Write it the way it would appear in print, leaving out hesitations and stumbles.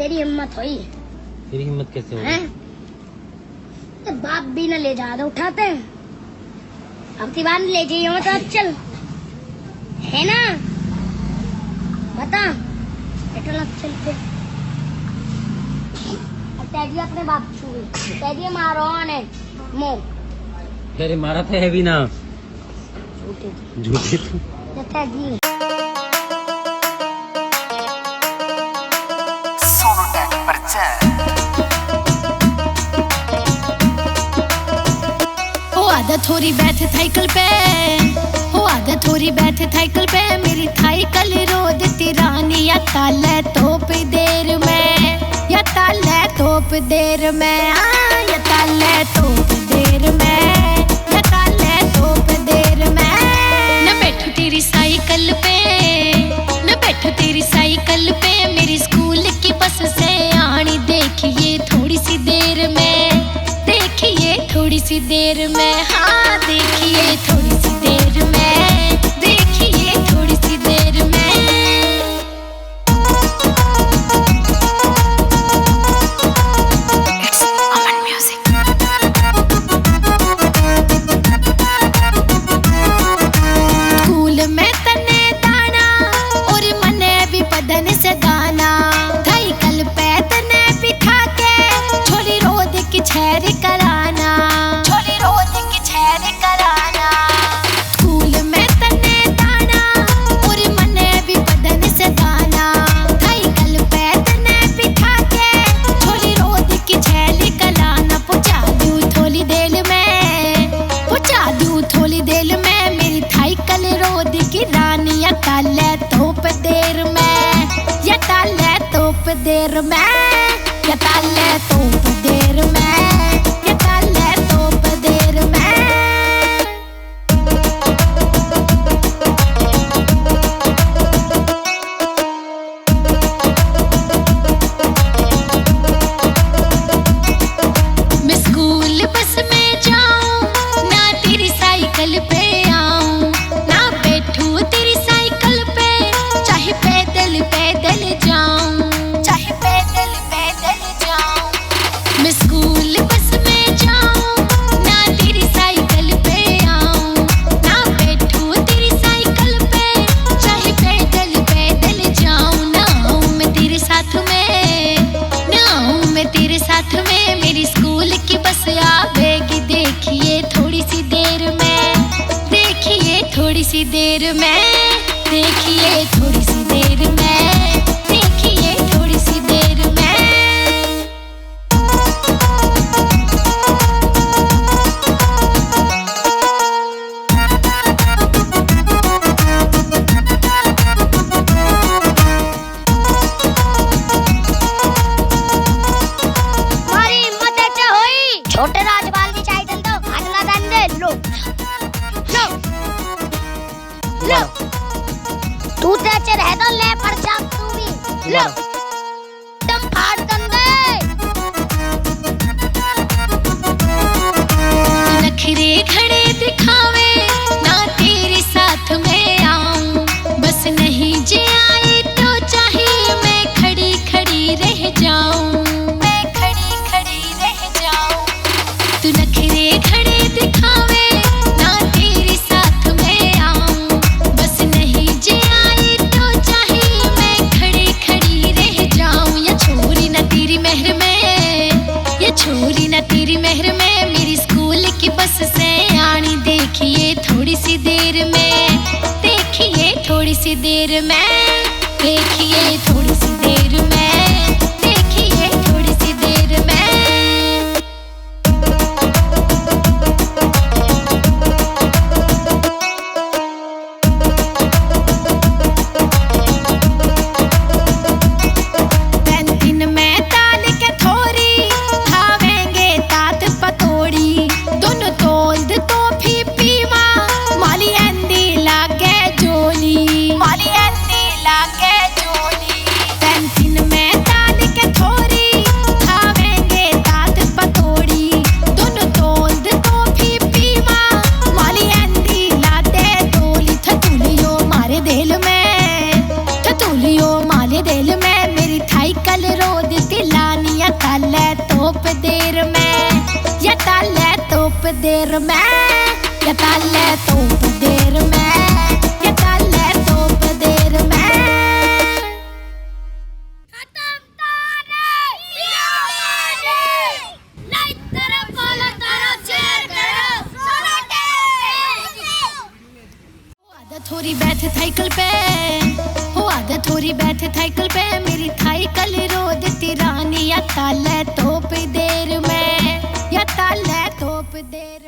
तेरी हिम्मत हुई। तेरी हिम्मत कैसे हो? तो बाप भी न ले जा उठाते हैं, अब की बार ले जाइए तो चल है ना, बता बेटा चल पे तेरी अपने बाप छुई तेरी मारो ने मो तेरे मारा था है भी ना झूठे तेरी आदत हो रही बैठे साइकिल पे, हो आदत हो रही बैठे साइकिल पे, मेरी साइकिल रो देती रानी या ताले तोप देर में, या ताले तोप देर में, या ताले तोप देर में, या ताले तोप देर में। न बैठो तेरी साइकिल पे, न बैठो तेरी साइकिल पे, मेरी स्कूल की बस से आनी देखिए थोड़ी सी देर में, देखिए थोड़ी सी देर में, हाँ देखिए थोड़ी सी देर में, देखिए थोड़ी सी देर में। It's Aman Music. स्कूल में तने दाना और मने भी बदन से गाना, साइकिल पे तने बिठा के छोरी रोद की छैर कराना, छोरी रोद की छैर कराना। स्कूल में तने दाना और मने भी बदन से गाना, साइकिल पे तने बिठा के छोरी रोद की छैर कराना। पहुंचा दूं थोड़ी देर में, पहुंचा दूं थोड़ी देर में, मेरी साइकिल रोद की रानी या ताले तोप देर में, या ताले तोप देर में, या ताले तोप देर में, या ताले तोप देर में। मैं स्कूल बस में जाऊं ना तेरी साइकिल पे आऊं, ना बैठूं तेरी साइकिल पे, चाहे पैदल पैदल जाऊं, चाहे पैदल पैदल जाऊं। मैं स्कूल बस में जाऊं ना तेरी साइकिल पे आऊं, ना बैठूं तेरी साइकिल पे, चाहे पैदल पैदल जाऊं। ना आऊं मैं तेरे साथ में, ना आऊं मैं तेरे साथ में, मेरी स्कूल की बस आवेगी देखिए थोड़ी सी देर में, देखिए थोड़ी सी देर में, देखिए थोड़ी सी देर में, देखिए थोड़ी सी देर में। हमारी हिम्मत ऐसे हुई, छोटे राजपाल की साइकिल तो हटला दंडे लो लो लो, तू तो ऐसे रह दो ले पर जा तू भी लो, दम फाड़ दंडे। नखरे खड़े दिखावे ना तेरे साथ में आऊं, बस नहीं जे आई तो चाहिए मैं खड़ी खड़ी रह जाऊं, मैं खड़ी खड़ी रह जाऊं। तू नखरे खड़े दिखावे ना तेरे साथ में आऊं, बस नहीं जे आई तो चाहिए मैं खड़ी खड़ी रह जाऊं। या छोरी ना तेरी मेहर में, या छोरी ना तेरी मेहर में, मेरी स्कूल की बस से आनी देखिए देर में, या ताले तोप देर में, या ताले तोप देर में, या ताले तोप देर में। थोड़ी बैठ साइकिल पे, हो आदत थोड़ी बैठ साइकिल पे, मेरी साइकिल रो देती रानी, या ताले तोप देर में, या ताले तोप देर।